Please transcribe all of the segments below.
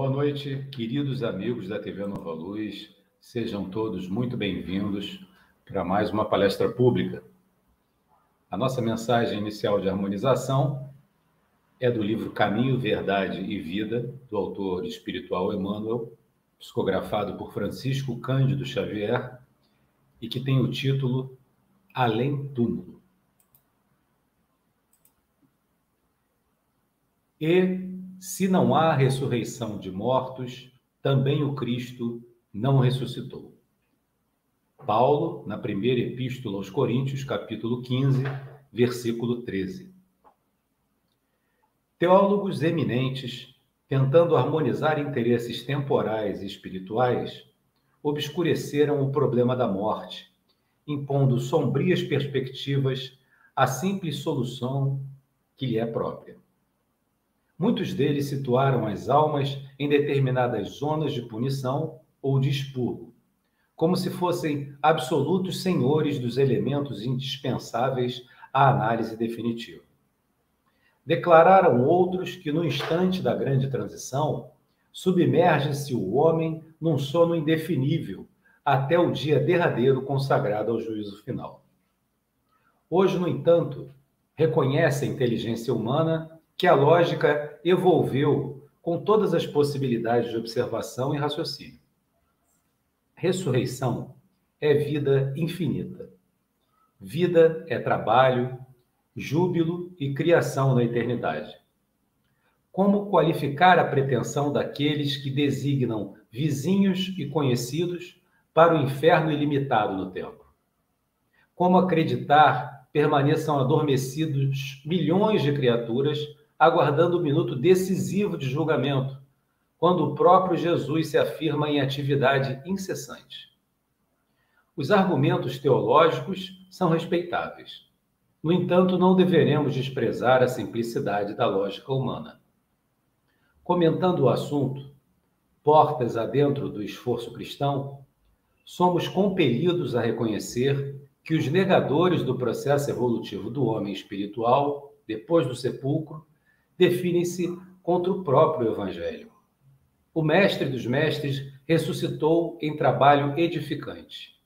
Boa noite, queridos amigos da TV Nova Luz. Sejam todos muito bem-vindos para mais uma palestra pública. A nossa mensagem inicial de harmonização é do livro Caminho, Verdade e Vida, do autor espiritual Emmanuel, psicografado por Francisco Cândido Xavier, e que tem o título Além Túmulo. E, se não há ressurreição de mortos, também o Cristo não ressuscitou. Paulo, na primeira epístola aos Coríntios, capítulo 15, versículo 13. Teólogos eminentes, tentando harmonizar interesses temporais e espirituais, obscureceram o problema da morte, impondo sombrias perspectivas à simples solução que lhe é própria. Muitos deles situaram as almas em determinadas zonas de punição ou de expurgo, como se fossem absolutos senhores dos elementos indispensáveis à análise definitiva. Declararam outros que, no instante da grande transição, submerge-se o homem num sono indefinível até o dia derradeiro consagrado ao juízo final. Hoje, no entanto, reconhece a inteligência humana que a lógica evolveu com todas as possibilidades de observação e raciocínio. Ressurreição é vida infinita. Vida é trabalho, júbilo e criação na eternidade. Como qualificar a pretensão daqueles que designam vizinhos e conhecidos para o inferno ilimitado no tempo? Como acreditar permaneçam adormecidos milhões de criaturas aguardando o minuto decisivo de julgamento, quando o próprio Jesus se afirma em atividade incessante? Os argumentos teológicos são respeitáveis. No entanto, não deveremos desprezar a simplicidade da lógica humana. Comentando o assunto, portas adentro do esforço cristão, somos compelidos a reconhecer que os negadores do processo evolutivo do homem espiritual, depois do sepulcro, definem-se contra o próprio Evangelho. O Mestre dos Mestres ressuscitou em trabalho edificante.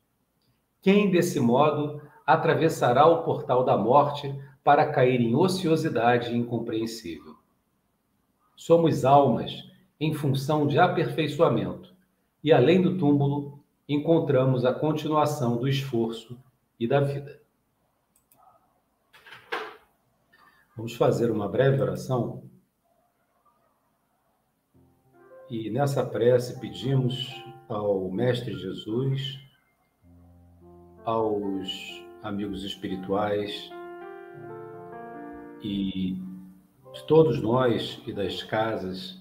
Quem, desse modo, atravessará o portal da morte para cair em ociosidade incompreensível? Somos almas em função de aperfeiçoamento, e além do túmulo, encontramos a continuação do esforço e da vida. Vamos fazer uma breve oração e nessa prece pedimos ao Mestre Jesus, aos amigos espirituais e de todos nós e das casas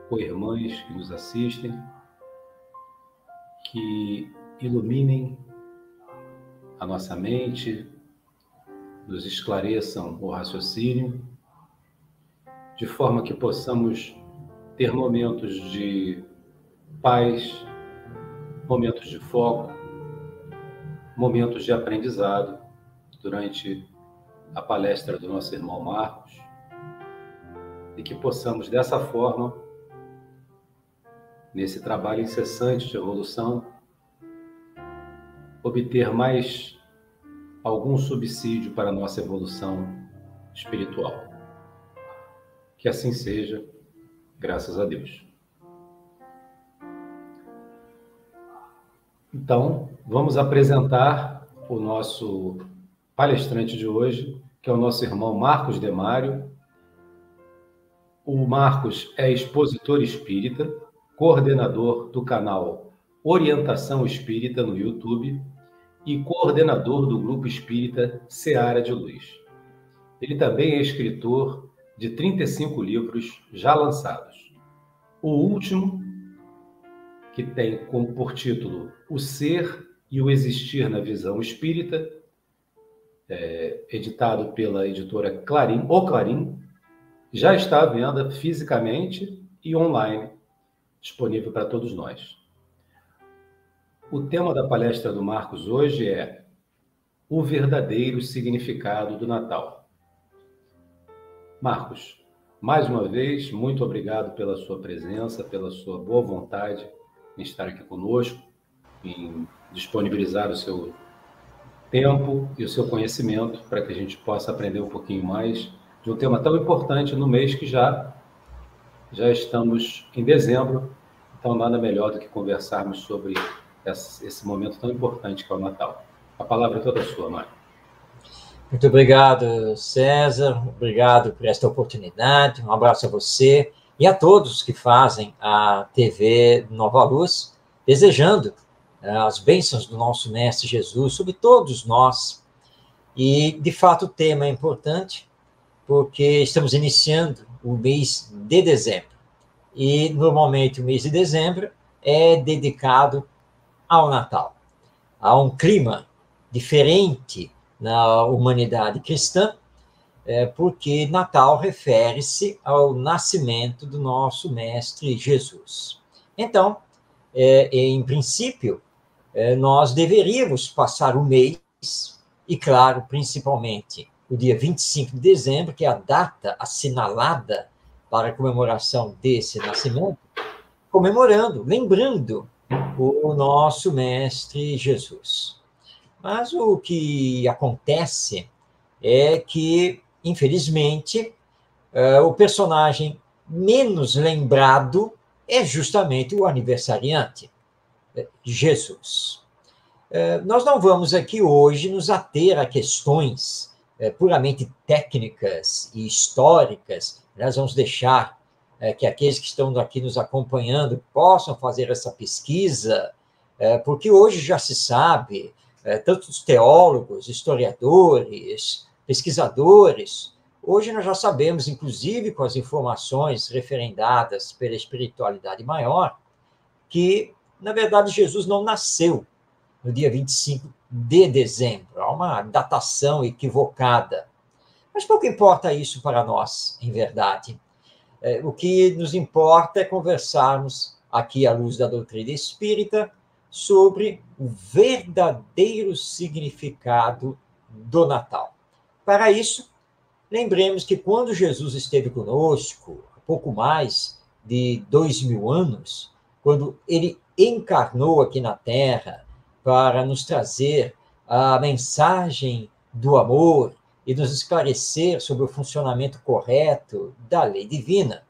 co-irmãs que nos assistem, que iluminem a nossa mente, nos esclareçam o raciocínio, de forma que possamos ter momentos de paz, momentos de foco, momentos de aprendizado durante a palestra do nosso irmão Marcos, e que possamos, dessa forma, nesse trabalho incessante de evolução, obter mais algum subsídio para a nossa evolução espiritual. Que assim seja, graças a Deus. Então, vamos apresentar o nosso palestrante de hoje, que é o nosso irmão Marcos Demário. O Marcos é expositor espírita, coordenador do canal Orientação Espírita no YouTube e coordenador do Grupo Espírita Seara de Luz. Ele também é escritor de 35 livros já lançados. O último, que tem como por título O Ser e o Existir na Visão Espírita, editado pela editora Clarim, O Clarim, já está à venda fisicamente e online, disponível para todos nós. O tema da palestra do Marcos hoje é o verdadeiro significado do Natal. Marcos, Mais uma vez, muito obrigado pela sua presença, pela sua boa vontade em estar aqui conosco, em disponibilizar o seu tempo e o seu conhecimento para que a gente possa aprender um pouquinho mais de um tema tão importante no mês que já estamos em dezembro, então nada melhor do que conversarmos sobre esse momento tão importante que é o Natal. A palavra é toda sua, Mário. Muito obrigado, César. Obrigado por esta oportunidade. Um abraço a você e a todos que fazem a TV Nova Luz, desejando as bênçãos do nosso Mestre Jesus sobre todos nós. E, de fato, o tema é importante, porque estamos iniciando o mês de dezembro. E, normalmente, o mês de dezembro é dedicado ao Natal. Há um clima diferente na humanidade cristã, porque Natal refere-se ao nascimento do nosso Mestre Jesus. Então, em princípio, nós deveríamos passar o mês, e claro, principalmente o dia 25 de dezembro, que é a data assinalada para a comemoração desse nascimento, comemorando, lembrando o nosso Mestre Jesus. Mas o que acontece é que, infelizmente, o personagem menos lembrado é justamente o aniversariante, Jesus. Nós não vamos aqui hoje nos ater a questões puramente técnicas e históricas. Nós vamos deixar que aqueles que estão aqui nos acompanhando possam fazer essa pesquisa, porque hoje já se sabe, tantos teólogos, historiadores, pesquisadores, hoje nós já sabemos, inclusive com as informações referendadas pela espiritualidade maior, que, na verdade, Jesus não nasceu no dia 25 de dezembro. Há uma datação equivocada. Mas pouco importa isso para nós, em verdade. O que nos importa é conversarmos aqui à luz da doutrina espírita sobre o verdadeiro significado do Natal. Para isso, lembremos que quando Jesus esteve conosco, há pouco mais de 2000 anos, quando ele encarnou aqui na Terra para nos trazer a mensagem do amor e nos esclarecer sobre o funcionamento correto da lei divina,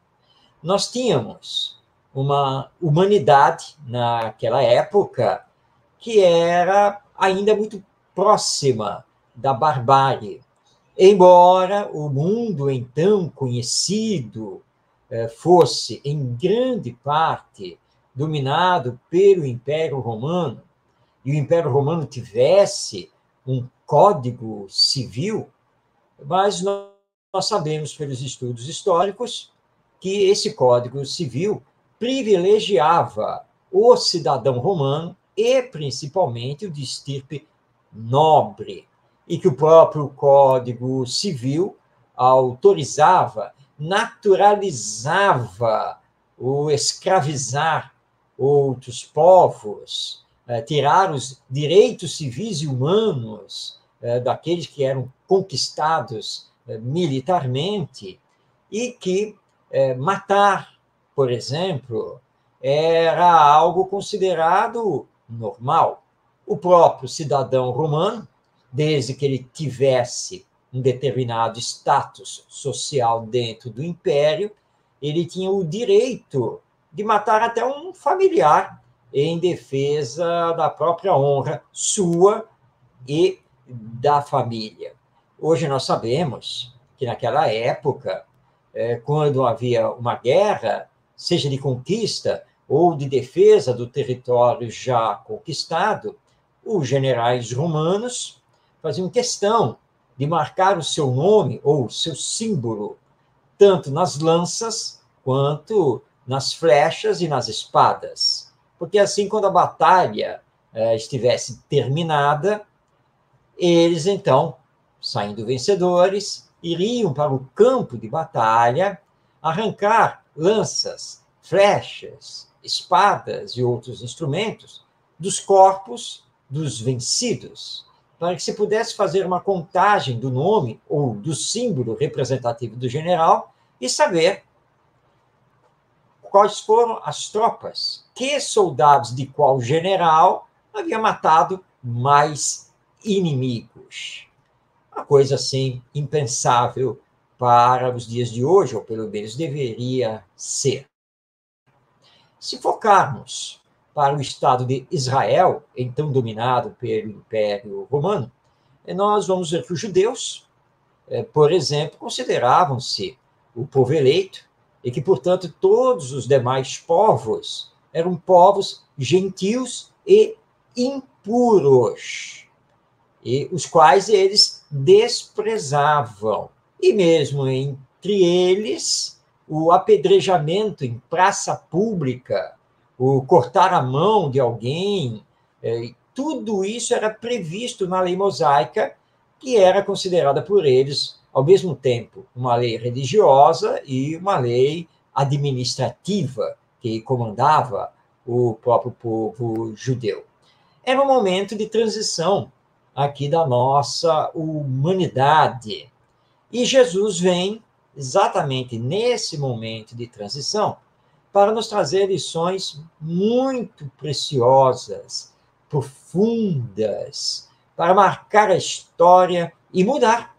nós tínhamos uma humanidade naquela época que era ainda muito próxima da barbárie. Embora o mundo então conhecido fosse em grande parte dominado pelo Império Romano, e o Império Romano tivesse um código civil, mas nós sabemos pelos estudos históricos que esse código civil privilegiava o cidadão romano e principalmente o de estirpe nobre, e que o próprio Código Civil autorizava, naturalizava o escravizar outros povos, tirar os direitos civis e humanos daqueles que eram conquistados militarmente, e que matar, por exemplo, era algo considerado normal. O próprio cidadão romano, desde que ele tivesse um determinado status social dentro do império, ele tinha o direito de matar até um familiar em defesa da própria honra sua e da família. Hoje nós sabemos que naquela época, quando havia uma guerra, seja de conquista ou de defesa do território já conquistado, os generais romanos faziam questão de marcar o seu nome ou o seu símbolo, tanto nas lanças quanto nas flechas e nas espadas. Porque assim, quando a batalha estivesse terminada, eles, então, saindo vencedores, iriam para o campo de batalha arrancar lanças, flechas, espadas e outros instrumentos dos corpos dos vencidos, para que se pudesse fazer uma contagem do nome ou do símbolo representativo do general, e saber quais foram as tropas, que soldados de qual general havia matado mais inimigos. Uma coisa assim impensável para os dias de hoje, ou pelo menos deveria ser. Se focarmos para o Estado de Israel, então dominado pelo Império Romano, nós vamos ver que os judeus, por exemplo, consideravam-se o povo eleito e que, portanto, todos os demais povos eram povos gentios e impuros, e os quais eles desprezavam. E mesmo entre eles, o apedrejamento em praça pública, o cortar a mão de alguém, tudo isso era previsto na lei mosaica, que era considerada por eles, ao mesmo tempo, uma lei religiosa e uma lei administrativa, que comandava o próprio povo judeu. Era um momento de transição aqui da nossa humanidade. E Jesus vem exatamente nesse momento de transição para nos trazer lições muito preciosas, profundas, para marcar a história e mudar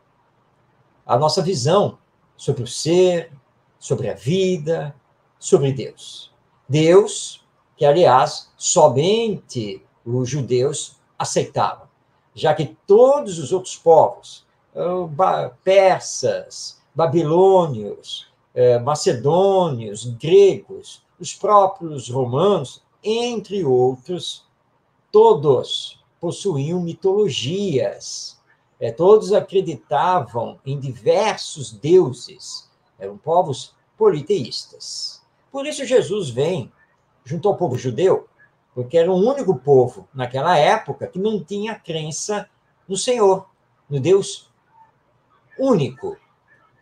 a nossa visão sobre o ser, sobre a vida, sobre Deus. Deus, que, aliás, somente os judeus aceitavam, já que todos os outros povos, persas, babilônios, macedônios, gregos, os próprios romanos, entre outros, todos possuíam mitologias, todos acreditavam em diversos deuses, eram povos politeístas. Por isso Jesus vem junto ao povo judeu, porque era o único povo naquela época que não tinha crença no Senhor, no Deus único.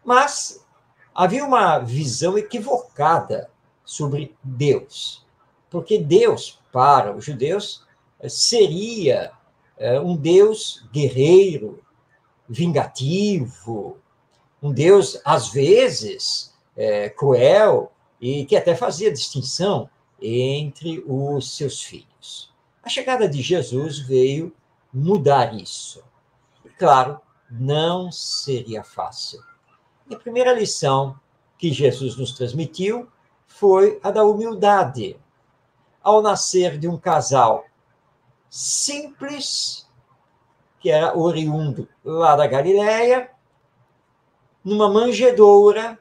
Mas havia uma visão equivocada sobre Deus, porque Deus, para os judeus, seria um Deus guerreiro, vingativo, um Deus, às vezes, cruel, e que até fazia distinção entre os seus filhos. A chegada de Jesus veio mudar isso. E, claro, não seria fácil. E a primeira lição que Jesus nos transmitiu foi a da humildade. Ao nascer de um casal simples, que era oriundo lá da Galileia, numa manjedoura,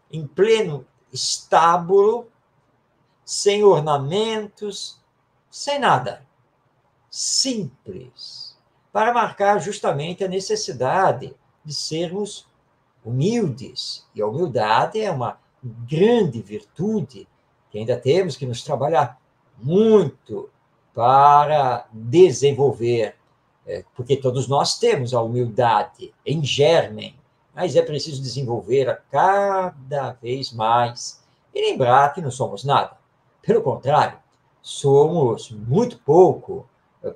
em pleno estábulo, sem ornamentos, sem nada. Simples. Para marcar justamente a necessidade de sermos humildes. E a humildade é uma grande virtude que ainda temos que nos trabalhar muito para desenvolver, porque todos nós temos a humildade em germen, mas é preciso desenvolver a cada vez mais e lembrar que não somos nada. Pelo contrário, somos muito pouco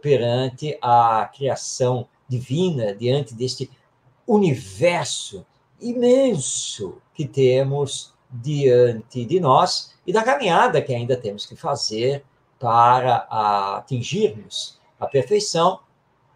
perante a criação divina, diante deste universo imenso que temos diante de nós e da caminhada que ainda temos que fazer para atingirmos a perfeição,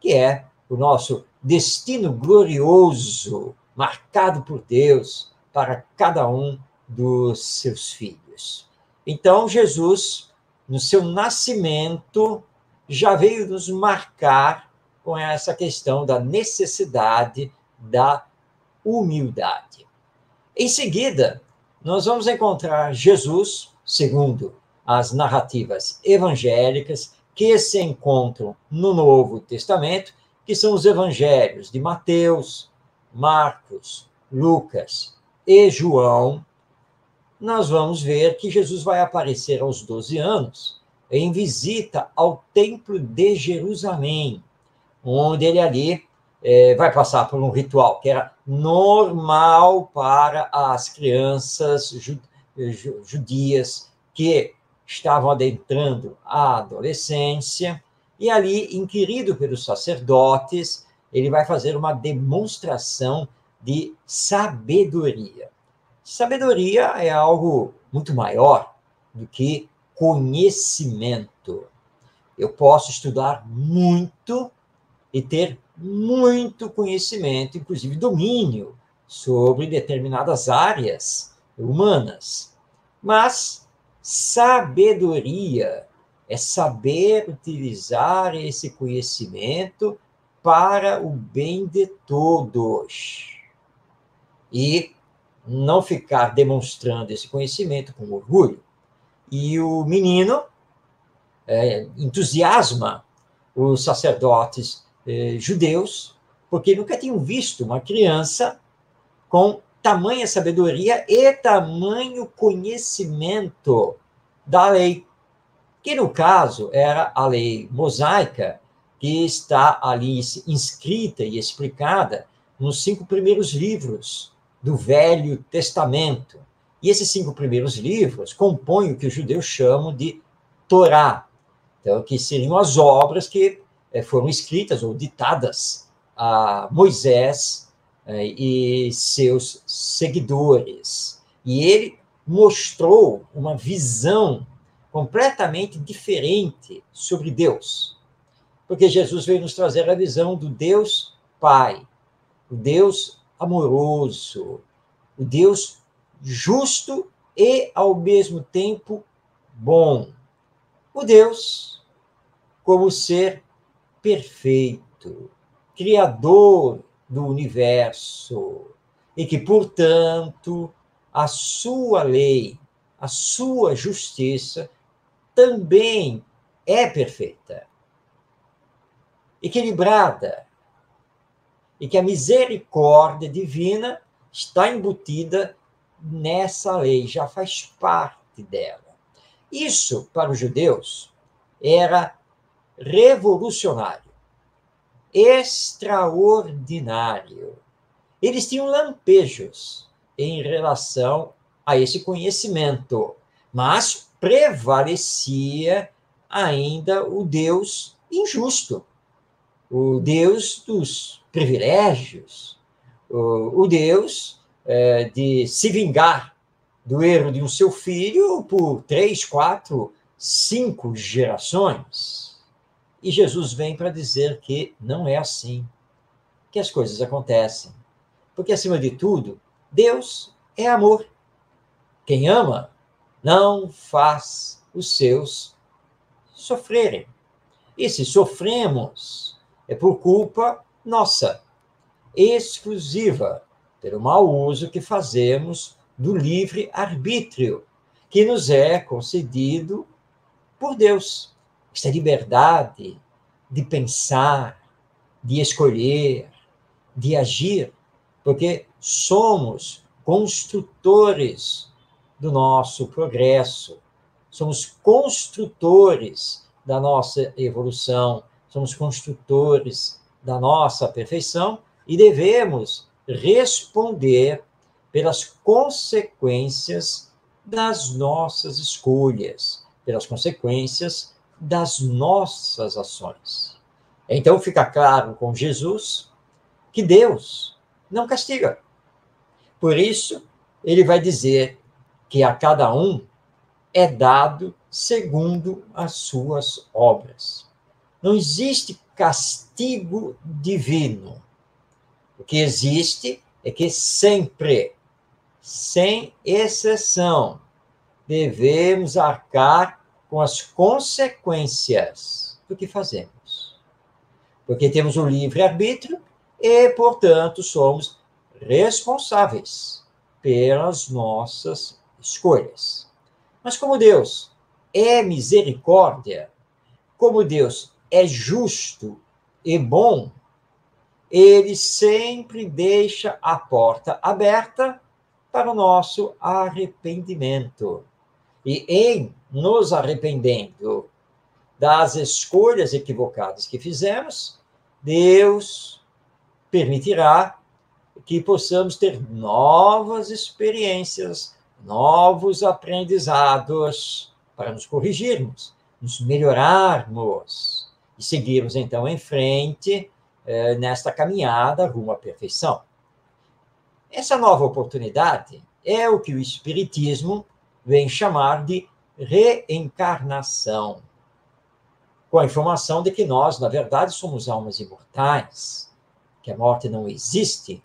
que é o nosso destino glorioso, marcado por Deus para cada um dos seus filhos. Então, Jesus, no seu nascimento, já veio nos marcar com essa questão da necessidade da humildade. Em seguida, nós vamos encontrar Jesus, segundo as narrativas evangélicas, que se encontram no Novo Testamento, que são os evangelhos de Mateus, Marcos, Lucas e João. Nós vamos ver que Jesus vai aparecer aos 12 anos em visita ao Templo de Jerusalém, onde ele ali vai passar por um ritual que era normal para as crianças judias que estavam adentrando a adolescência, e ali, inquirido pelos sacerdotes, ele vai fazer uma demonstração de sabedoria. Sabedoria é algo muito maior do que conhecimento. Eu posso estudar muito e ter muito conhecimento, inclusive domínio, sobre determinadas áreas humanas. Mas sabedoria é saber utilizar esse conhecimento para o bem de todos. E não ficar demonstrando esse conhecimento com orgulho. E o menino entusiasma os sacerdotes judeus, porque nunca tinham visto uma criança com tamanha sabedoria e tamanho conhecimento da lei, que no caso era a lei mosaica, que está ali inscrita e explicada nos 5 primeiros livros do Velho Testamento. E esses 5 primeiros livros compõem o que os judeus chamam de Torá, então, que seriam as obras que foram escritas ou ditadas a Moisés e seus seguidores. E ele mostrou uma visão completamente diferente sobre Deus, porque Jesus veio nos trazer a visão do Deus Pai, o Deus amoroso, o Deus justo e, ao mesmo tempo, bom. O Deus como ser perfeito, criador do universo, e que, portanto, a sua lei, a sua justiça também é perfeita, equilibrada, e que a misericórdia divina está embutida nessa lei, já faz parte dela. Isso, para os judeus, era revolucionário, extraordinário. Eles tinham lampejos em relação a esse conhecimento, mas prevalecia ainda o Deus injusto, o Deus dos privilégios, o Deus de se vingar do erro de um seu filho por 3, 4, 5 gerações. E Jesus vem para dizer que não é assim que as coisas acontecem. Porque, acima de tudo, Deus é amor. Quem ama não faz os seus sofrerem. E se sofremos, é por culpa nossa, exclusiva, pelo mau uso que fazemos do livre-arbítrio, que nos é concedido por Deus. Esta liberdade de pensar, de escolher, de agir, porque somos construtores do nosso progresso, somos construtores da nossa evolução, somos construtores da nossa perfeição e devemos responder pelas consequências das nossas escolhas, pelas consequências das nossas ações. Então fica claro com Jesus que Deus não castiga. Por isso, ele vai dizer que a cada um é dado segundo as suas obras. Não existe castigo divino. O que existe é que sempre, sem exceção, devemos arcar com as consequências do que fazemos. Porque temos o livre-arbítrio e, portanto, somos responsáveis pelas nossas escolhas. Mas como Deus é misericórdia, como Deus é justo e bom, ele sempre deixa a porta aberta para o nosso arrependimento. E em nos arrependendo das escolhas equivocadas que fizemos, Deus permitirá que possamos ter novas experiências, novos aprendizados para nos corrigirmos, nos melhorarmos e seguirmos então em frente nesta caminhada rumo à perfeição. Essa nova oportunidade é o que o Espiritismo vem chamar de reencarnação, com a informação de que nós, na verdade, somos almas imortais, que a morte não existe,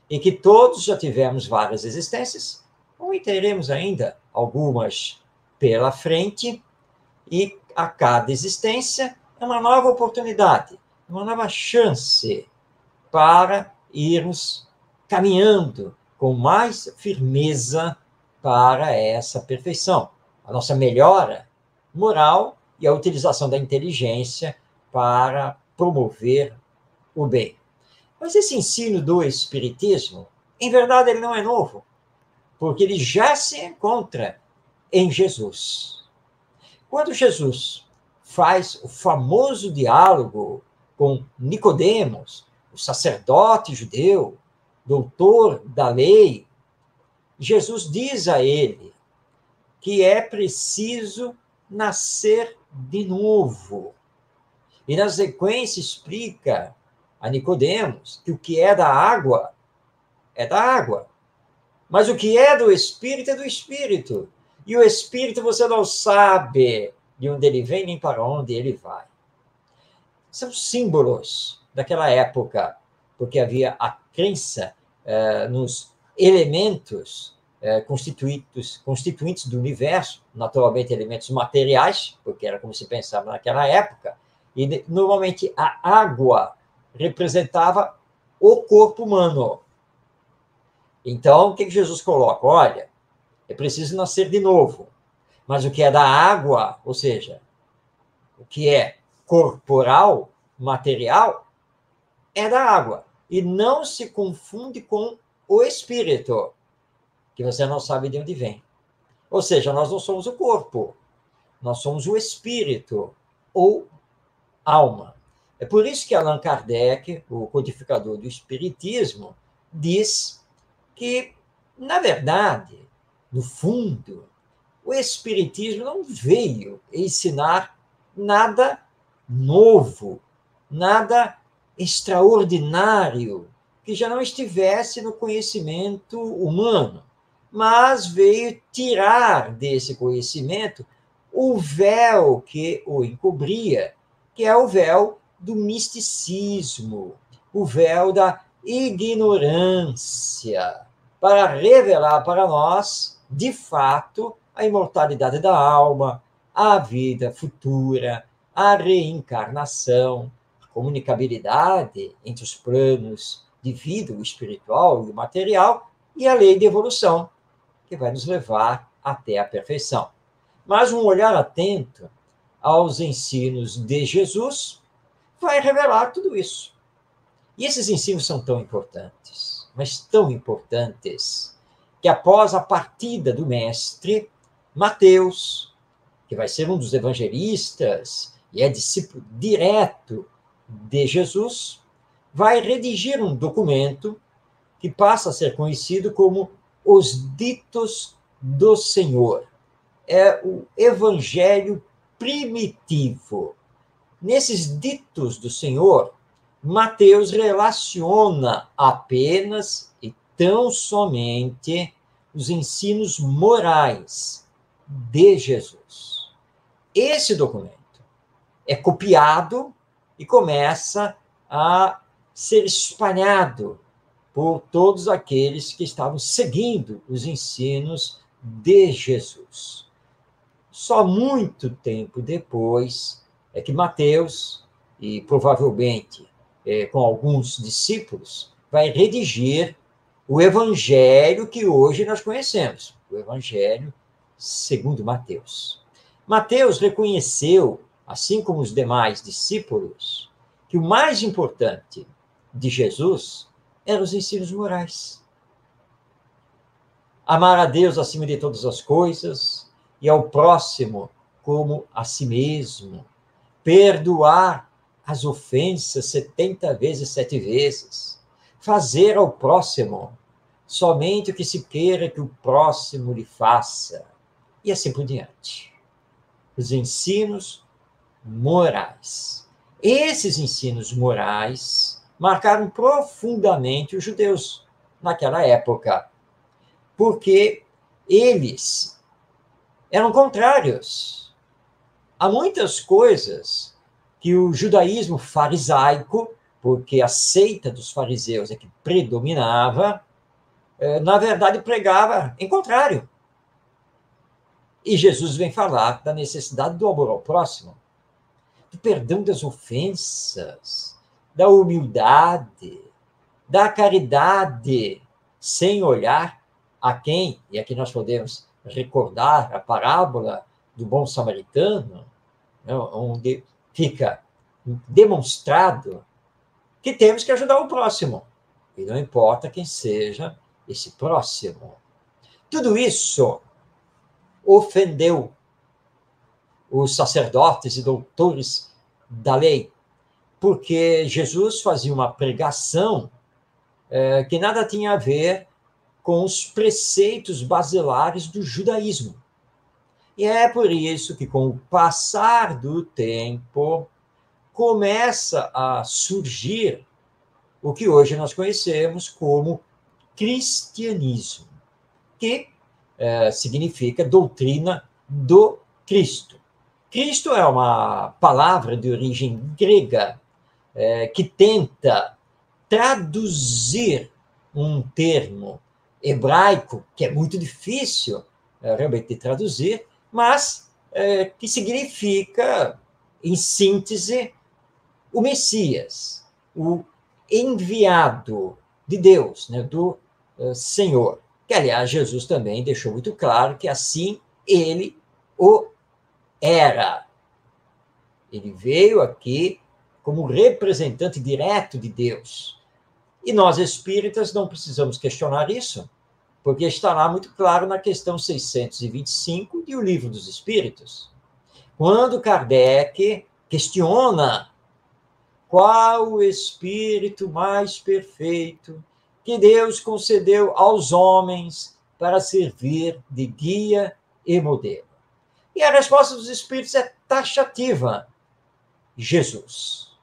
e que todos já tivemos várias existências, ou teremos ainda algumas pela frente, e a cada existência é uma nova oportunidade, uma nova chance para irmos caminhando com mais firmeza para essa perfeição, a nossa melhora moral e a utilização da inteligência para promover o bem. Mas esse ensino do Espiritismo, em verdade, ele não é novo, porque ele já se encontra em Jesus. Quando Jesus faz o famoso diálogo com Nicodemos, o sacerdote judeu, doutor da lei, Jesus diz a ele que é preciso nascer de novo. E na sequência explica a Nicodemos que o que é da água, mas o que é do Espírito é do Espírito. E o Espírito você não sabe de onde ele vem nem para onde ele vai. São símbolos daquela época, porque havia a crença nos elementos constituintes do universo, naturalmente elementos materiais, porque era como se pensava naquela época, e normalmente a água representava o corpo humano. Então, o que Jesus coloca? Olha, é preciso nascer de novo, mas o que é da água, ou seja, o que é corporal, material, é da água. E não se confunde com o espírito, que você não sabe de onde vem. Ou seja, nós não somos o corpo, nós somos o espírito, ou alma. É por isso que Allan Kardec, o codificador do Espiritismo, diz que, na verdade, no fundo, o Espiritismo não veio ensinar nada novo, nada extraordinário, que já não estivesse no conhecimento humano, mas veio tirar desse conhecimento o véu que o encobria, que é o véu do misticismo, o véu da ignorância, para revelar para nós, de fato, a imortalidade da alma, a vida futura, a reencarnação, a comunicabilidade entre os planos de vida, o espiritual e o material, e a lei de evolução, que vai nos levar até a perfeição. Mas um olhar atento aos ensinos de Jesus vai revelar tudo isso. E esses ensinos são tão importantes, mas tão importantes, que após a partida do mestre, Mateus, que vai ser um dos evangelistas e é discípulo direto de Jesus, vai redigir um documento que passa a ser conhecido como os Ditos do Senhor. É o Evangelho primitivo. Nesses Ditos do Senhor, Mateus relaciona apenas e tão somente os ensinos morais de Jesus. Esse documento é copiado e começa a ser espalhado por todos aqueles que estavam seguindo os ensinos de Jesus. Só muito tempo depois é que Mateus, e provavelmente com alguns discípulos, vai redigir o evangelho que hoje nós conhecemos, o evangelho segundo Mateus. Mateus reconheceu, assim como os demais discípulos, que o mais importante de Jesus eram os ensinos morais. Amar a Deus acima de todas as coisas e ao próximo como a si mesmo. Perdoar as ofensas 70 vezes, 7 vezes. Fazer ao próximo somente o que se queira que o próximo lhe faça. E assim por diante. Os ensinos morais. Esses ensinos morais marcaram profundamente os judeus naquela época. porque eles eram contrários a muitas coisas que o judaísmo farisaico, porque a seita dos fariseus é que predominava, na verdade pregava em contrário. E Jesus vem falar da necessidade do amor ao próximo, do perdão das ofensas, da humildade, da caridade, sem olhar a quem, e aqui nós podemos recordar a parábola do bom samaritano, né, onde fica demonstrado que temos que ajudar o próximo, e não importa quem seja esse próximo. Tudo isso ofendeu os sacerdotes e doutores da lei, porque Jesus fazia uma pregação que nada tinha a ver com os preceitos basilares do judaísmo. E é por isso que, com o passar do tempo, começa a surgir o que hoje nós conhecemos como cristianismo, que significa doutrina do Cristo. Cristo é uma palavra de origem grega que tenta traduzir um termo hebraico, que é muito difícil realmente de traduzir, mas que significa, em síntese, o Messias, o enviado de Deus, né, do Senhor. Que, aliás, Jesus também deixou muito claro que assim ele o era. Ele veio aqui como representante direto de Deus. E nós, espíritas, não precisamos questionar isso, porque está lá muito claro na questão 625 de O Livro dos Espíritos, quando Kardec questiona qual o espírito mais perfeito que Deus concedeu aos homens para servir de guia e modelo. E a resposta dos espíritos é taxativa: Jesus.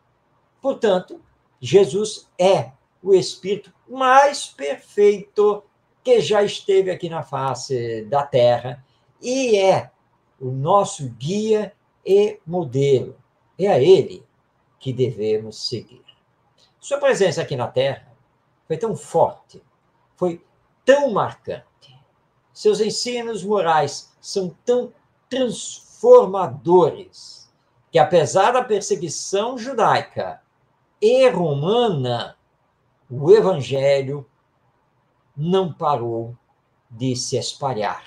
Portanto, Jesus é o espírito mais perfeito que já esteve aqui na face da Terra e é o nosso guia e modelo. É a ele que devemos seguir. Sua presença aqui na Terra foi tão forte, foi tão marcante. Seus ensinos morais são tão transformadores que, apesar da perseguição judaica e romana, o Evangelho não parou de se espalhar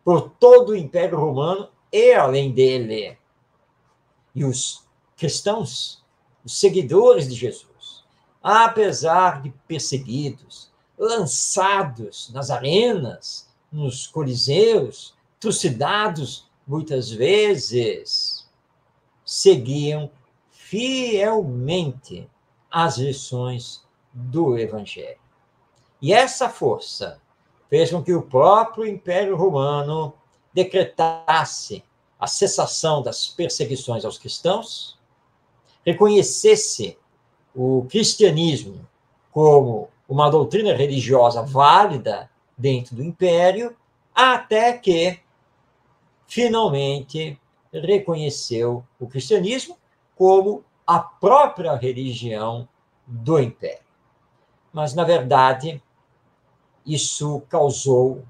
por todo o Império Romano e além dele. E os cristãos, os seguidores de Jesus, apesar de perseguidos, lançados nas arenas, nos coliseus, trucidados muitas vezes, seguiam fielmente as lições do Evangelho. E essa força fez com que o próprio Império Romano decretasse a cessação das perseguições aos cristãos, reconhecesse o cristianismo como uma doutrina religiosa válida dentro do Império, até que, finalmente, reconheceu o cristianismo como a própria religião do Império. Mas, na verdade, isso causou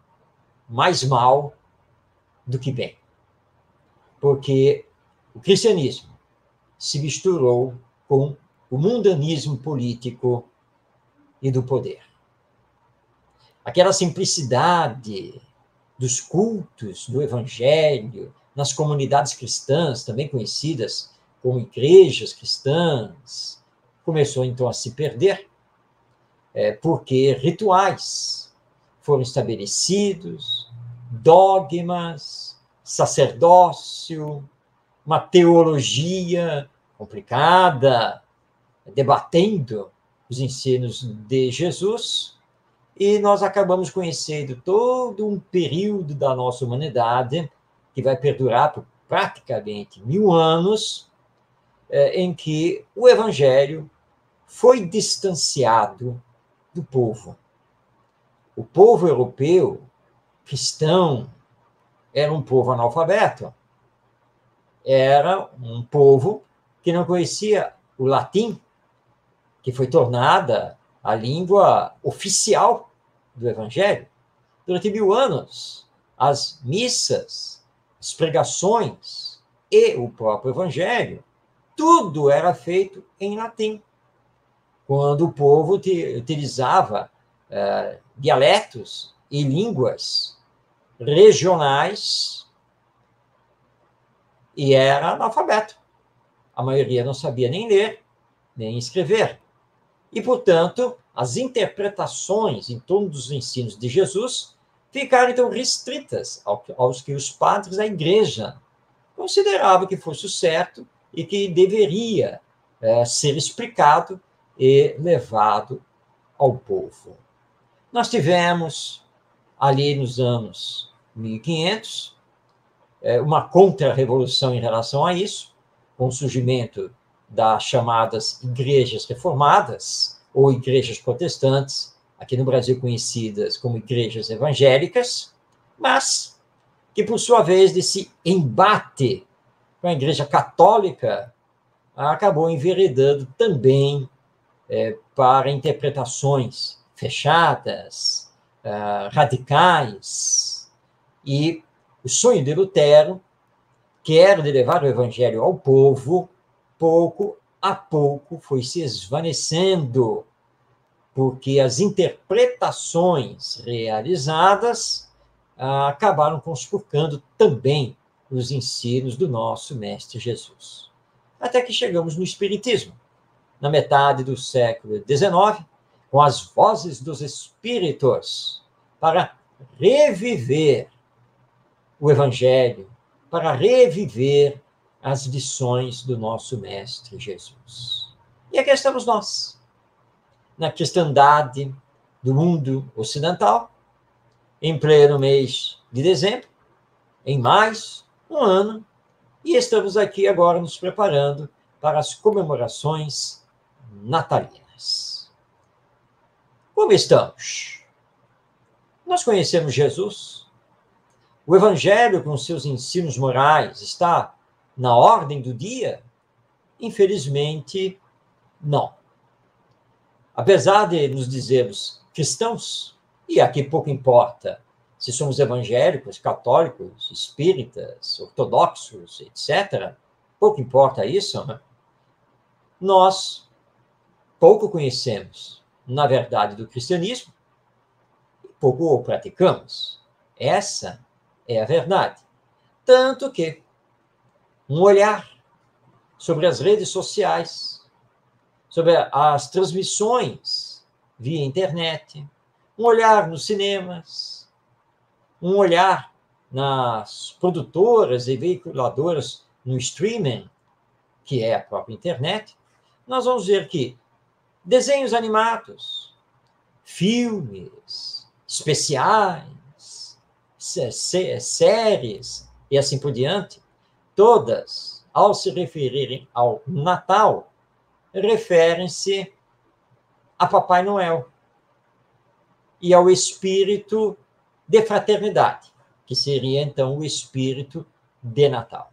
mais mal do que bem, porque o cristianismo se misturou com o mundanismo político e do poder. Aquela simplicidade dos cultos do Evangelho nas comunidades cristãs, também conhecidas como igrejas cristãs, começou então a se perder, porque rituais foram estabelecidos, dogmas, sacerdócio, uma teologia complicada, debatendo os ensinos de Jesus, e nós acabamos conhecendo todo um período da nossa humanidade, que vai perdurar por praticamente 1000 anos, em que o Evangelho foi distanciado do povo. o povo europeu, cristão, era um povo analfabeto. Era um povo que não conhecia o latim, que foi tornada a língua oficial do Evangelho. Durante 1000 anos, as missas, as pregações e o próprio Evangelho, tudo era feito em latim. Quando o povo utilizava dialetos e línguas regionais e era analfabeto. A maioria não sabia nem ler, nem escrever. E, portanto, as interpretações em torno dos ensinos de Jesus ficaram, então, restritas aos que os padres da igreja consideravam que fosse o certo e que deveria ser explicado e levado ao povo. Nós tivemos, ali nos anos 1500, uma contra-revolução em relação a isso, com o surgimento das chamadas igrejas reformadas, ou igrejas protestantes, aqui no Brasil conhecidas como igrejas evangélicas, mas que, por sua vez, desse embate com a igreja católica, acabou enveredando também para interpretações fechadas, radicais, e o sonho de Lutero, que era de levar o evangelho ao povo, pouco a pouco foi se esvanecendo, porque as interpretações realizadas acabaram conspurcando também os ensinos do nosso Mestre Jesus. Até que chegamos no Espiritismo, na metade do século XIX, com as vozes dos espíritos, para reviver o Evangelho, para reviver as lições do nosso Mestre Jesus. E aqui estamos nós, na cristandade do mundo ocidental, em pleno mês de dezembro, em mais um ano, e estamos aqui agora nos preparando para as comemorações natalinas. Como estamos? Nós conhecemos Jesus? O Evangelho, com seus ensinos morais, está na ordem do dia? Infelizmente, não. Apesar de nos dizermos cristãos, e aqui pouco importa se somos evangélicos, católicos, espíritas, ortodoxos, etc., pouco importa isso, né? Nós pouco conhecemos, na verdade, do cristianismo, e pouco o praticamos. Essa é a verdade. Tanto que um olhar sobre as redes sociais, sobre as transmissões via internet, um olhar nos cinemas, um olhar nas produtoras e veiculadoras no streaming, que é a própria internet, nós vamos ver que desenhos animados, filmes, especiais, séries e assim por diante, todas, ao se referirem ao Natal, referem-se a Papai Noel e ao espírito de fraternidade, que seria, então, o espírito de Natal.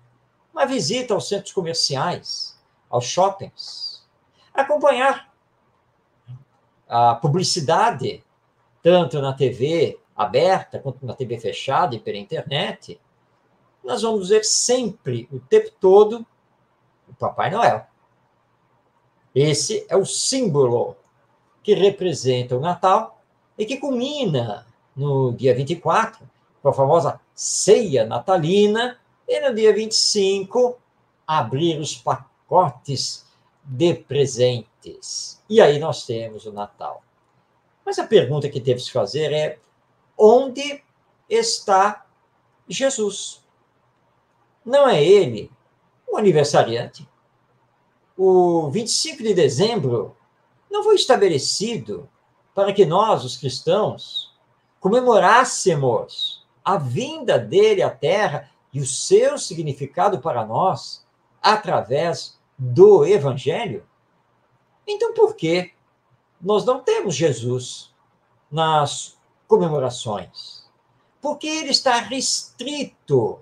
Uma visita aos centros comerciais, aos shoppings, acompanhar a publicidade, tanto na TV aberta quanto na TV fechada e pela internet, nós vamos ver sempre, o tempo todo, o Papai Noel. Esse é o símbolo que representa o Natal e que culmina no dia 24, com a famosa ceia natalina, e no dia 25, abrir os pacotes de presentes. E aí nós temos o Natal. Mas a pergunta que temos que fazer é: onde está Jesus? Não é ele o aniversariante? O 25 de dezembro não foi estabelecido para que nós, os cristãos, comemorássemos a vinda dele à Terra e o seu significado para nós através do Evangelho? Então, por que nós não temos Jesus nas comemorações? Porque ele está restrito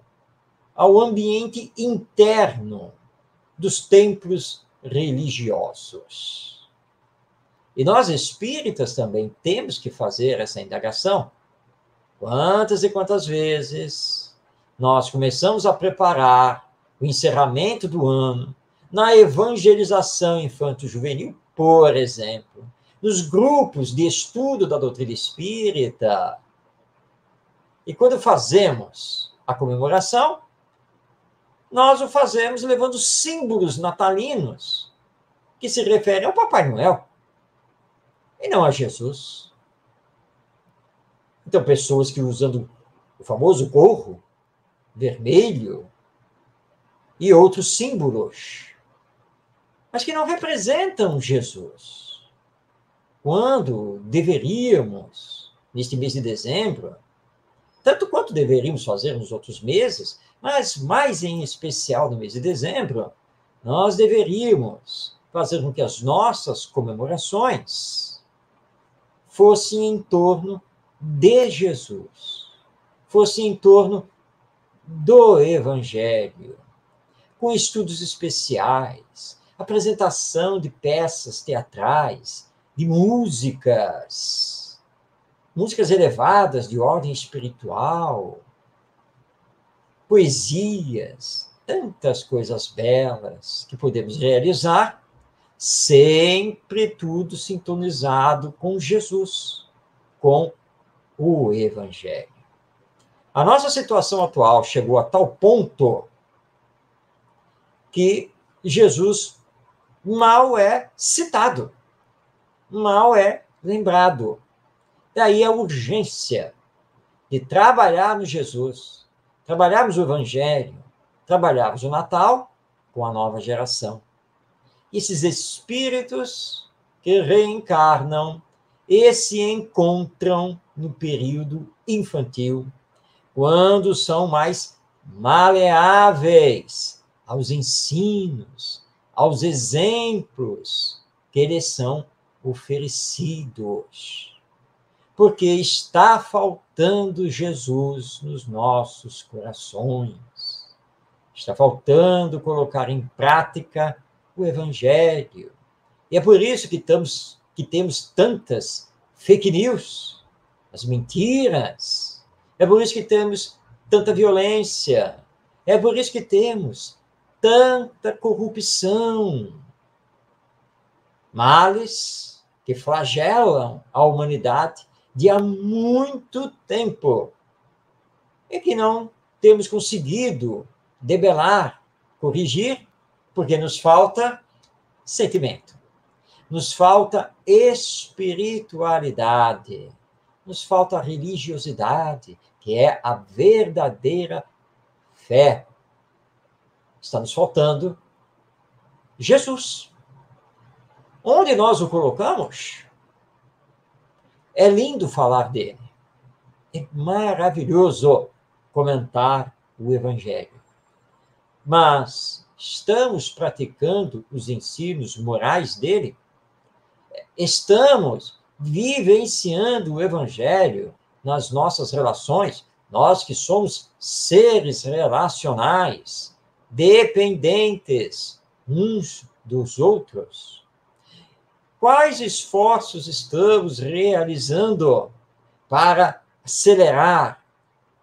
ao ambiente interno dos templos religiosos. E nós espíritas também temos que fazer essa indagação. Quantas e quantas vezes nós começamos a preparar o encerramento do ano na evangelização infanto-juvenil, por exemplo, nos grupos de estudo da doutrina espírita. E quando fazemos a comemoração, nós o fazemos levando símbolos natalinos que se referem ao Papai Noel e não a Jesus. Então, pessoas que usando o famoso gorro vermelho e outros símbolos, mas que não representam Jesus. Quando deveríamos, neste mês de dezembro, tanto quanto deveríamos fazer nos outros meses, mas mais em especial no mês de dezembro, nós deveríamos fazer com que as nossas comemorações fossem em torno de Jesus, fossem em torno do Evangelho, com estudos especiais, apresentação de peças teatrais, de músicas elevadas de ordem espiritual, poesias, tantas coisas belas que podemos realizar, sempre tudo sintonizado com Jesus, com o Evangelho. A nossa situação atual chegou a tal ponto que Jesus mal é citado, mal é lembrado. Daí a urgência de trabalharmos Jesus, trabalharmos o Evangelho, trabalharmos o Natal com a nova geração. Esses espíritos que reencarnam e se encontram no período infantil, quando são mais maleáveis aos ensinos, aos exemplos que lhes são oferecidos. Porque está faltando Jesus nos nossos corações. Está faltando colocar em prática o Evangelho. E é por isso que temos tantas fake news, as mentiras. É por isso que temos tanta violência. É por isso que temos tanta corrupção. Males que flagelam a humanidade de há muito tempo e que não temos conseguido debelar, corrigir, porque nos falta sentimento, nos falta espiritualidade, nos falta religiosidade, que é a verdadeira fé. Está nos faltando Jesus. Onde nós o colocamos? É lindo falar dele. É maravilhoso comentar o Evangelho. Mas estamos praticando os ensinos morais dele? Estamos vivenciando o Evangelho nas nossas relações? Nós que somos seres relacionais, dependentes uns dos outros. Quais esforços estamos realizando para acelerar,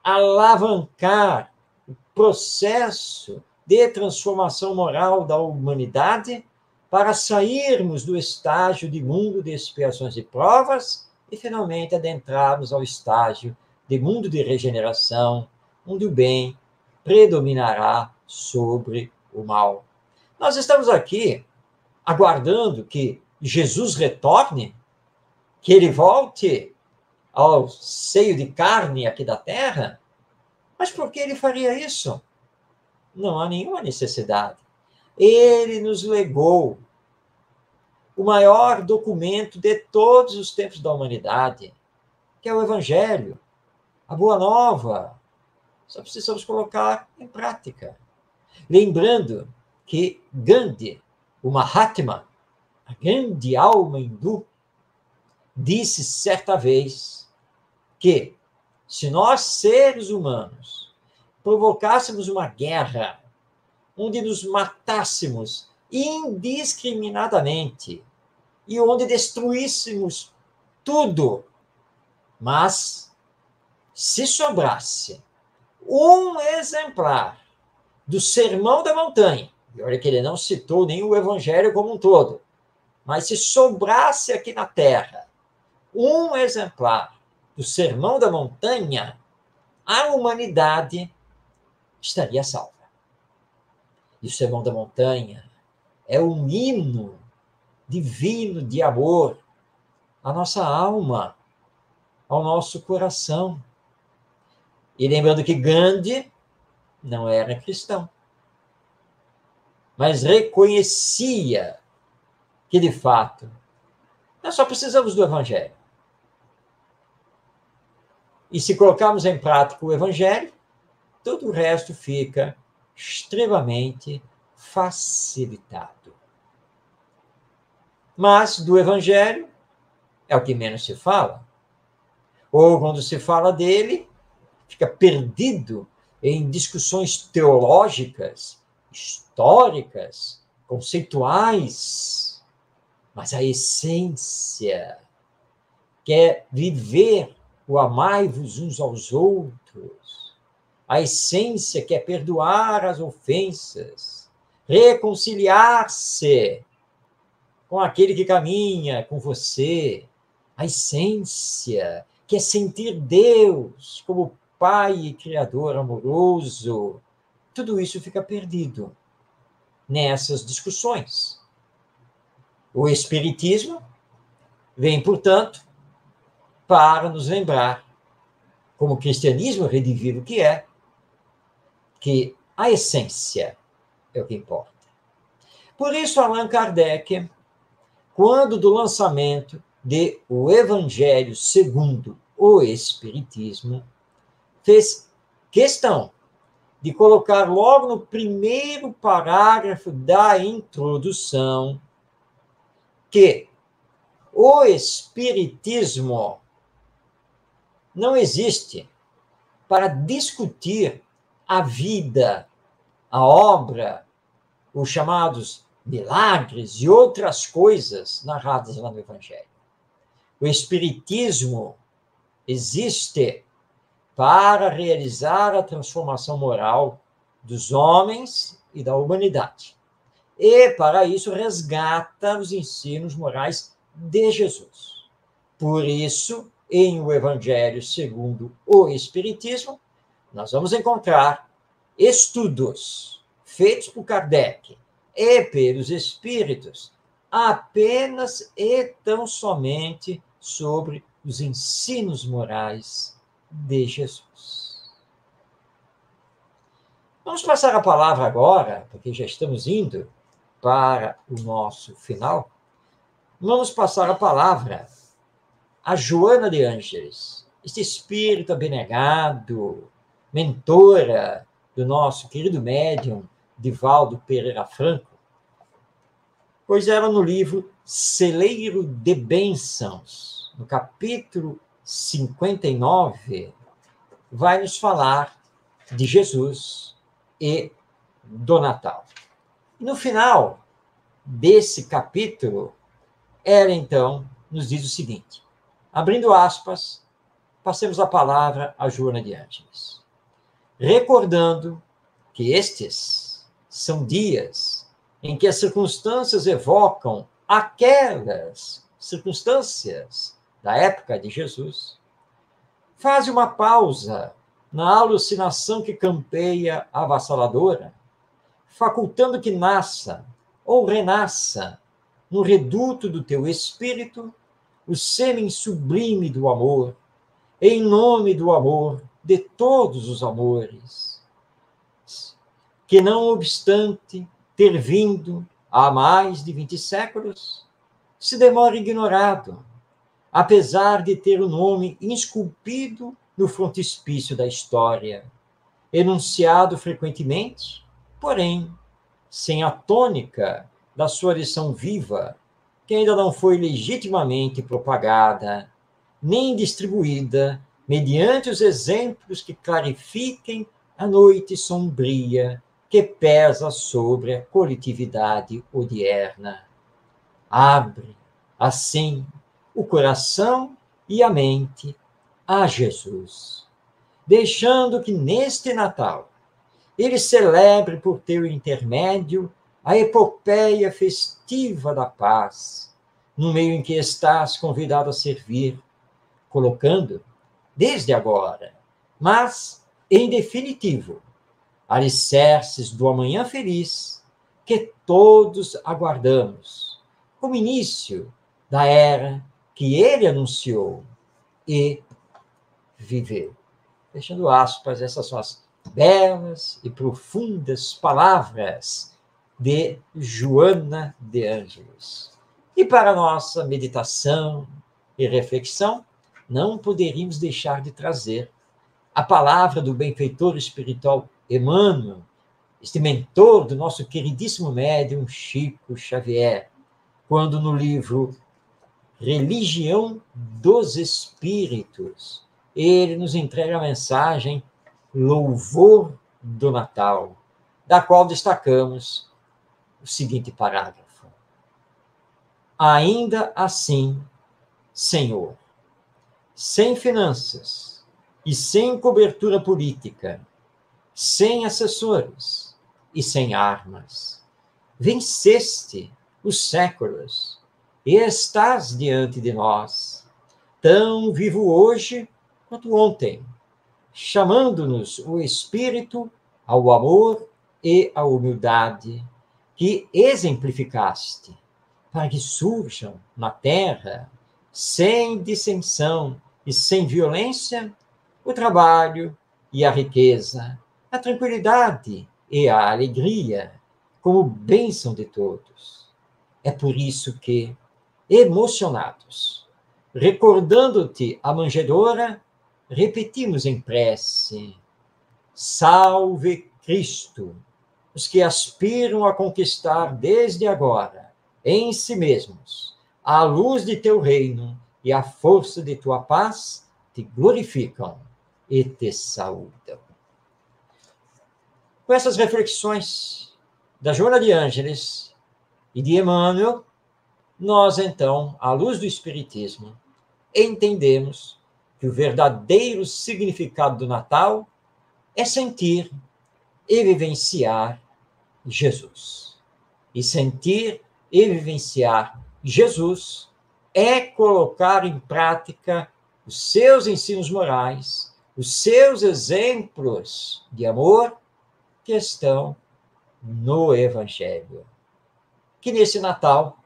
alavancar o processo de transformação moral da humanidade para sairmos do estágio de mundo de expiações e provas e finalmente adentrarmos ao estágio de mundo de regeneração, onde o bem predominará sobre o mal? Nós estamos aqui aguardando que Jesus retorne, que ele volte ao seio de carne aqui da terra, mas por que ele faria isso? Não há nenhuma necessidade. Ele nos legou o maior documento de todos os tempos da humanidade, que é o Evangelho, a Boa Nova. Só precisamos colocar em prática. Lembrando que Gandhi, o Mahatma, a grande alma hindu, disse certa vez que, se nós, seres humanos, provocássemos uma guerra onde nos matássemos indiscriminadamente e onde destruíssemos tudo, mas se sobrasse um exemplar do Sermão da Montanha, e olha que ele não citou nem o Evangelho como um todo, mas se sobrasse aqui na Terra um exemplar do Sermão da Montanha, a humanidade estaria salva. E o Sermão da Montanha é um hino divino de amor à nossa alma, ao nosso coração. E lembrando que Gandhi não era cristão, mas reconhecia que, de fato, nós só precisamos do Evangelho. E se colocarmos em prática o Evangelho, todo o resto fica extremamente facilitado. Mas do Evangelho é o que menos se fala. Ou quando se fala dele, fica perdido em discussões teológicas, históricas, conceituais. Mas a essência, que é viver o amai-vos uns aos outros, a essência que é perdoar as ofensas, reconciliar-se com aquele que caminha com você, a essência que é sentir Deus como Pai e Criador amoroso, tudo isso fica perdido nessas discussões. O Espiritismo vem, portanto, para nos lembrar, como o cristianismo redivivo que a essência é o que importa. Por isso, Allan Kardec, quando do lançamento de O Evangelho segundo o Espiritismo, fez questão de colocar logo no primeiro parágrafo da introdução que o Espiritismo não existe para discutir a vida, a obra, os chamados milagres e outras coisas narradas lá no Evangelho. O Espiritismo existe para realizar a transformação moral dos homens e da humanidade. E, para isso, resgata os ensinos morais de Jesus. Por isso, em O Evangelho segundo o Espiritismo, nós vamos encontrar estudos feitos por Kardec e pelos espíritos apenas e tão somente sobre os ensinos morais de Jesus. Vamos passar a palavra agora, porque já estamos indo para o nosso final. Vamos passar a palavra a Joana de Ângeles, este espírito abnegado, mentora do nosso querido médium Divaldo Pereira Franco, pois ela, no livro Celeiro de Bênçãos, no capítulo 59, vai nos falar de Jesus e do Natal. E no final desse capítulo, ela, então, nos diz o seguinte, abrindo aspas, passemos a palavra a Joana de Ângeles. Recordando que estes são dias em que as circunstâncias evocam aquelas circunstâncias da época de Jesus, faz uma pausa na alucinação que campeia avassaladora, facultando que nasça ou renasça no reduto do teu espírito o sêmen sublime do amor, em nome do amor de todos os amores, que não obstante ter vindo há mais de 20 séculos, se demora ignorado, apesar de ter o nome esculpido no frontispício da história, enunciado frequentemente, porém, sem a tônica da sua lição viva, que ainda não foi legitimamente propagada, nem distribuída mediante os exemplos que clarifiquem a noite sombria que pesa sobre a coletividade odierna. Abre, assim, o coração e a mente a Jesus, deixando que neste Natal ele celebre por teu intermédio a epopeia festiva da paz, no meio em que estás convidado a servir, colocando, desde agora, mas em definitivo, alicerces do amanhã feliz que todos aguardamos, como início da era que ele anunciou e viveu. Fechando aspas, essas são as belas e profundas palavras de Joana de Ângeles. E para nossa meditação e reflexão, não poderíamos deixar de trazer a palavra do benfeitor espiritual Emmanuel, este mentor do nosso queridíssimo médium Chico Xavier, quando no livro Religião dos Espíritos, ele nos entrega a mensagem Louvor do Natal, da qual destacamos o seguinte parágrafo. Ainda assim, Senhor, sem finanças e sem cobertura política, sem assessores e sem armas, venceste os séculos e estás diante de nós, tão vivo hoje quanto ontem, chamando-nos o Espírito ao amor e à humildade que exemplificaste, para que surjam na terra, sem dissensão e sem violência, o trabalho e a riqueza, a tranquilidade e a alegria, como bênção de todos. É por isso que, emocionados, recordando-te a manjedoura, repetimos em prece: Salve Cristo! Os que aspiram a conquistar desde agora, em si mesmos, a luz de teu reino e a força de tua paz, te glorificam e te saúdam. Com essas reflexões da Joana de Ângeles e de Emmanuel, nós, então, à luz do Espiritismo, entendemos que o verdadeiro significado do Natal é sentir e vivenciar Jesus. E sentir e vivenciar Jesus é colocar em prática os seus ensinos morais, os seus exemplos de amor que estão no Evangelho. Que nesse Natal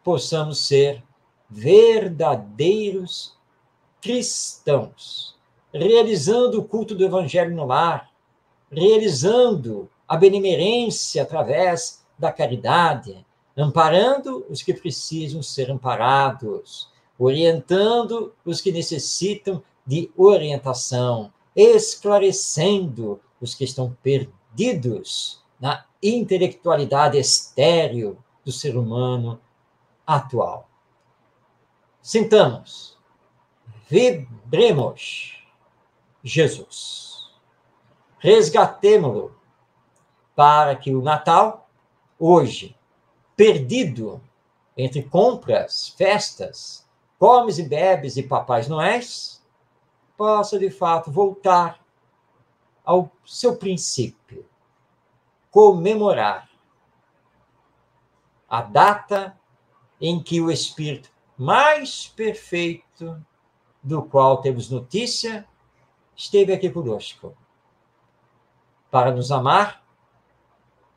possamos ser verdadeiros cristãos, realizando o culto do Evangelho no lar, realizando a benemerência através da caridade, amparando os que precisam ser amparados, orientando os que necessitam de orientação, esclarecendo os que estão perdidos na intelectualidade estéril do ser humano atual. Sintamos, vibremos Jesus. Resgatemo-lo para que o Natal, hoje, perdido entre compras, festas, comes e bebes e papais noéis, possa, de fato, voltar ao seu princípio, comemorar a data em que o Espírito mais perfeito, do qual temos notícia, esteve aqui conosco, para nos amar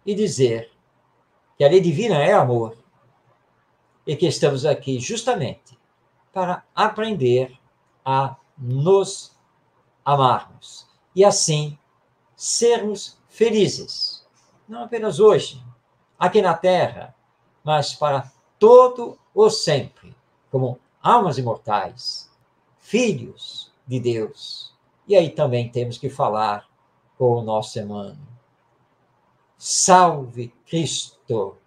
e dizer que a lei divina é amor e que estamos aqui justamente para aprender a nos amarmos e assim sermos felizes, não apenas hoje, aqui na Terra, mas para todo o sempre, como almas imortais, filhos de Deus. E aí também temos que falar com o nosso Emmanuel. Salve Cristo!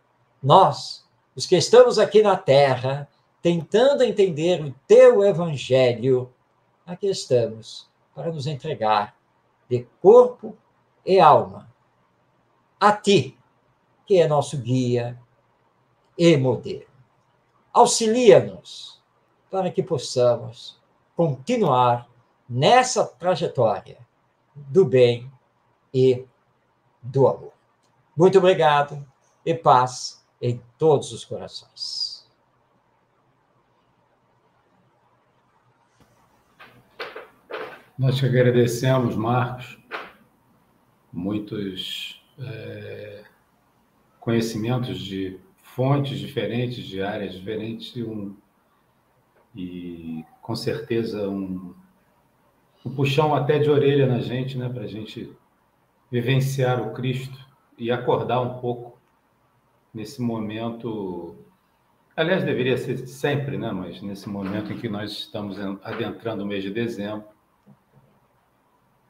Nós, os que estamos aqui na Terra, tentando entender o teu Evangelho, aqui estamos para nos entregar de corpo e alma a Ti, que é nosso guia e modelo. Auxilia-nos para que possamos continuar nessa trajetória do bem e do amor. Muito obrigado e paz em todos os corações. Nós te agradecemos, Marcos, muitos conhecimentos de fontes diferentes, de áreas diferentes, e com certeza um puxão até de orelha na gente, né, para a gente vivenciar o Cristo e acordar um pouco nesse momento. Aliás, deveria ser sempre, né, mas nesse momento em que nós estamos adentrando o mês de dezembro,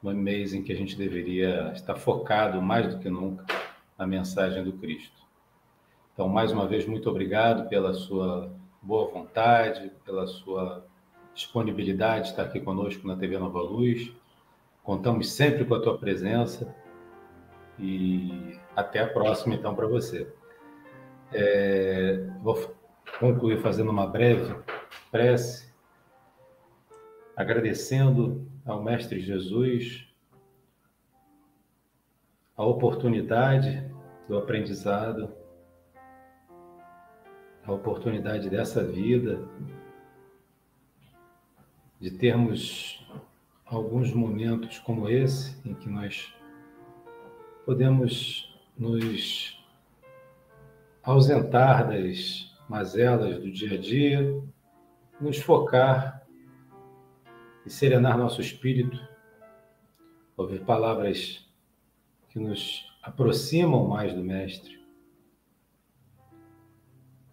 um mês em que a gente deveria estar focado mais do que nunca na mensagem do Cristo. Então, mais uma vez, muito obrigado pela sua boa vontade, pela sua disponibilidade de estar aqui conosco na TV Nova Luz. Contamos sempre com a tua presença e até a próxima, então, para você. Vou concluir fazendo uma breve prece, agradecendo ao Mestre Jesus a oportunidade do aprendizado, a oportunidade dessa vida, de termos alguns momentos como esse, em que nós podemos nos ausentar das mazelas do dia a dia, nos focar e serenar nosso espírito, ouvir palavras que nos aproximam mais do Mestre.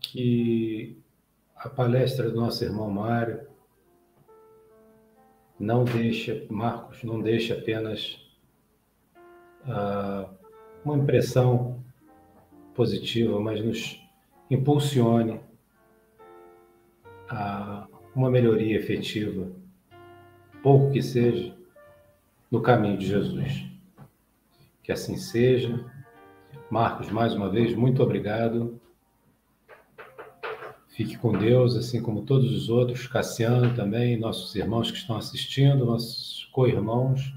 Que a palestra do nosso irmão Mário Marcos, não deixa apenas uma impressão positiva, mas nos impulsione a uma melhoria efetiva, pouco que seja, no caminho de Jesus. Que assim seja. Marcos, mais uma vez, muito obrigado. Fique com Deus, assim como todos os outros, Cassiano também, nossos irmãos que estão assistindo, nossos co-irmãos.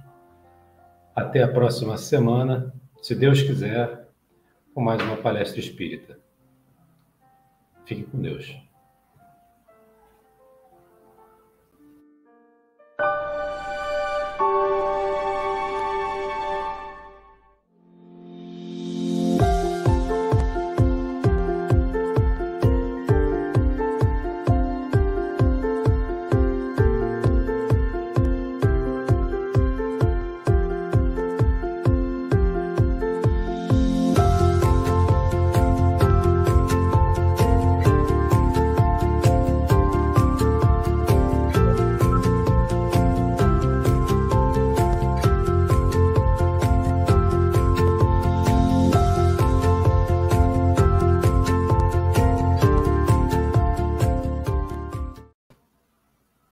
Até a próxima semana, se Deus quiser, com mais uma palestra espírita. Fique com Deus.